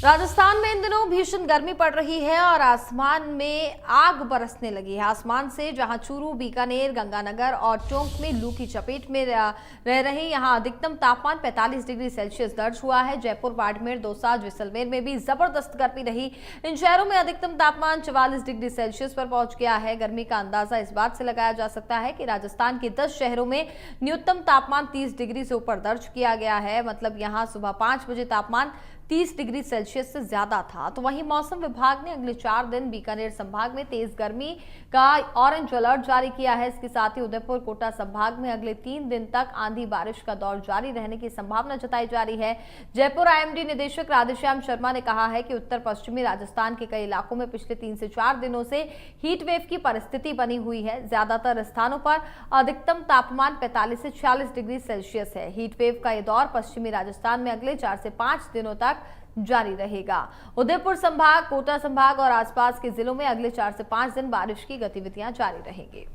राजस्थान में इन दिनों भीषण गर्मी पड़ रही है और आसमान में आग बरसने लगी है। आसमान से जहां चूरू, बीकानेर, गंगानगर और टोंक में लू की चपेट में रह रहे यहां अधिकतम तापमान 45 डिग्री सेल्सियस दर्ज हुआ है। जयपुर, बाड़मेर, दौसा, जैसलमेर में भी जबरदस्त गर्मी रही। इन शहरों में अधिकतम तापमान 44 डिग्री सेल्सियस पर पहुंच गया है। गर्मी का अंदाजा इस बात से लगाया जा सकता है कि राजस्थान के 10 शहरों में न्यूनतम तापमान 30 डिग्री से ऊपर दर्ज किया गया है। मतलब यहां सुबह 5 बजे तापमान 30 डिग्री सेल्सियस से ज्यादा था। तो वहीं मौसम विभाग ने अगले 4 दिन बीकानेर संभाग में तेज गर्मी का ऑरेंज अलर्ट जारी किया है। इसके साथ ही उदयपुर, कोटा संभाग में अगले 3 दिन तक आंधी बारिश का दौर जारी रहने की संभावना जताई जा रही है। जयपुर आईएमडी निदेशक राधेश्याम शर्मा ने कहा है कि उत्तर पश्चिमी राजस्थान के कई इलाकों में पिछले 3 से 4 दिनों से हीट वेव की परिस्थिति बनी हुई है। ज्यादातर स्थानों पर अधिकतम तापमान 45 से 46 डिग्री सेल्सियस है। हीट वेव का यह दौर पश्चिमी राजस्थान में अगले 4 से 5 दिनों तक जारी रहेगा। उदयपुर संभाग, कोटा संभाग और आसपास के जिलों में अगले 4 से 5 दिन बारिश की गतिविधियां जारी रहेंगी।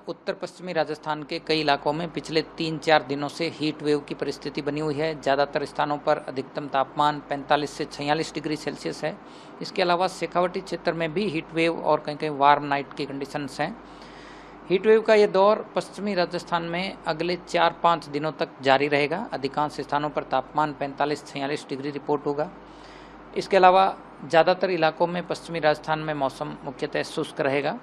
उत्तर पश्चिमी राजस्थान के कई इलाकों में पिछले 3-4 दिनों से हीट वेव की परिस्थिति बनी हुई है। ज़्यादातर स्थानों पर अधिकतम तापमान 45 से 46 डिग्री सेल्सियस है। इसके अलावा शेखावटी क्षेत्र में भी हीट वेव और कहीं कहीं वार्म नाइट की कंडीशंस हैं। हीट वेव का ये दौर पश्चिमी राजस्थान में अगले 4-5 दिनों तक जारी रहेगा। अधिकांश स्थानों पर तापमान 45-46 डिग्री रिपोर्ट होगा। इसके अलावा ज़्यादातर इलाकों में पश्चिमी राजस्थान में मौसम मुख्यतः शुष्क रहेगा।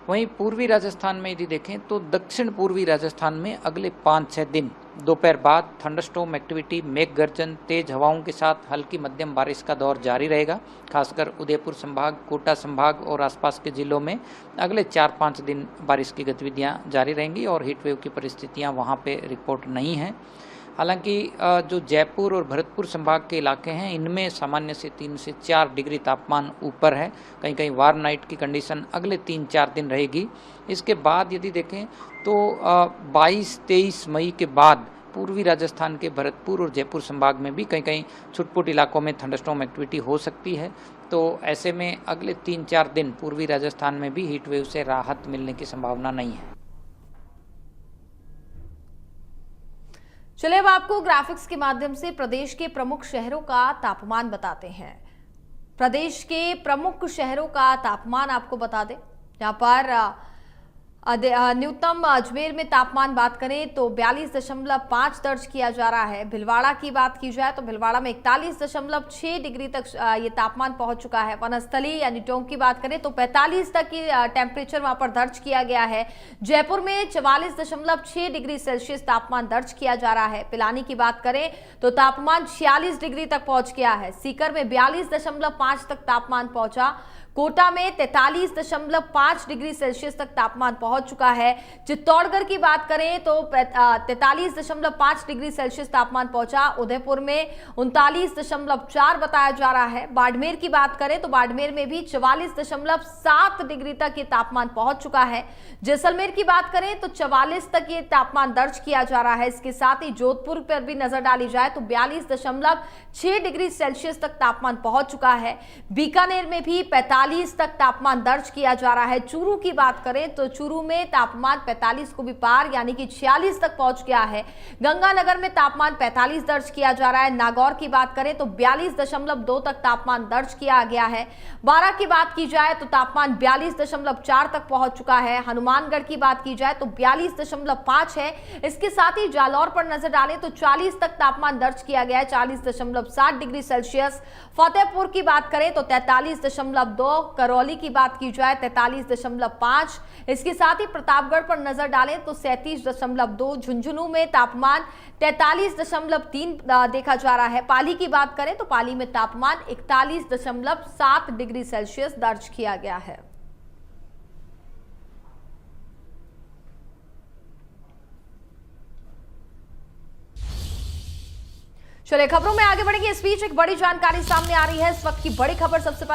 वहीं पूर्वी राजस्थान में यदि देखें तो दक्षिण पूर्वी राजस्थान में अगले 5-6 दिन दोपहर बाद थंडरस्टॉर्म एक्टिविटी, मेघ गर्जन, तेज हवाओं के साथ हल्की मध्यम बारिश का दौर जारी रहेगा। खासकर उदयपुर संभाग, कोटा संभाग और आसपास के जिलों में अगले 4-5 दिन बारिश की गतिविधियां जारी रहेंगी और हीट वेव की परिस्थितियां वहां पे रिपोर्ट नहीं हैं। हालांकि जो जयपुर और भरतपुर संभाग के इलाके हैं इनमें सामान्य से 3 से 4 डिग्री तापमान ऊपर है। कहीं कहीं वार्म नाइट की कंडीशन अगले 3-4 दिन रहेगी। इसके बाद यदि देखें तो 22-23 मई के बाद पूर्वी राजस्थान के भरतपुर और जयपुर संभाग में भी कहीं कहीं छुटपुट इलाकों में थंडरस्टॉर्म एक्टिविटी हो सकती है। तो ऐसे में अगले 3-4 दिन पूर्वी राजस्थान में भी हीट वेव से राहत मिलने की संभावना नहीं है। चलिए अब आपको ग्राफिक्स के माध्यम से प्रदेश के प्रमुख शहरों का तापमान बताते हैं। प्रदेश के प्रमुख शहरों का तापमान आपको बता दें। यहाँ पर न्यूनतम अजमेर में तापमान बात करें तो 42.5 दर्ज किया जा रहा है। भिलवाड़ा की बात की जाए तो भिलवाड़ा में 41.6 डिग्री तक ये तापमान पहुंच चुका है। वनस्थली यानी टोंक की बात करें तो 45 तक की टेम्परेचर वहां पर दर्ज किया गया है। जयपुर में 44.6 डिग्री सेल्सियस तापमान दर्ज किया जा रहा है। पिलानी की बात करें तो तापमान 46 डिग्री तक पहुंच गया है। सीकर में 42.5 तक तापमान पहुंचा। कोटा में 43.5 डिग्री सेल्सियस तक तापमान पहुंच चुका है। चित्तौड़गढ़ की बात करें तो 43.5 डिग्री सेल्सियस तापमान पहुंचा। उदयपुर में 39.4 बताया जा रहा है। बाड़मेर की बात करें तो बाड़मेर में भी 44.7 डिग्री तक ये तापमान पहुंच चुका है। जैसलमेर की बात करें तो 44 तक ये तापमान दर्ज किया जा रहा है। इसके साथ ही जोधपुर पर भी नजर डाली जाए तो 42.6 डिग्री सेल्सियस तक तापमान पहुंच चुका है। बीकानेर में भी 45 तक तापमान दर्ज किया जा रहा है। चूरू की बात करें तो चूरू में तापमान 45 को भी पार यानी कि 46 तक पहुंच गया है। गंगानगर में तापमान 45 दर्ज किया जा रहा है। नागौर की बात करें तो 42.2 तक तापमान दर्ज किया गया है। बारां की बात की जाए तो तापमान 42.4 तक पहुंच चुका है। हनुमानगढ़ की बात की जाए तो 42.5 है। इसके साथ ही जालौर पर नजर डालें तो 40 तक तापमान दर्ज किया गया है, 40.7 डिग्री सेल्सियस। फतेहपुर की बात करें तो 43.2, करौली की बात की जाए 43.5। इसके साथ ही प्रतापगढ़ पर नजर डालें तो 37.2। झुंझुनू में तापमान 43.3 देखा जा रहा है। पाली की बात करें तो पाली में तापमान 41.7 डिग्री सेल्सियस दर्ज किया गया है। चलिए खबरों में आगे बढ़ेंगे। इस बीच एक बड़ी जानकारी सामने आ रही है। इस वक्त की बड़ी खबर सबसे पहले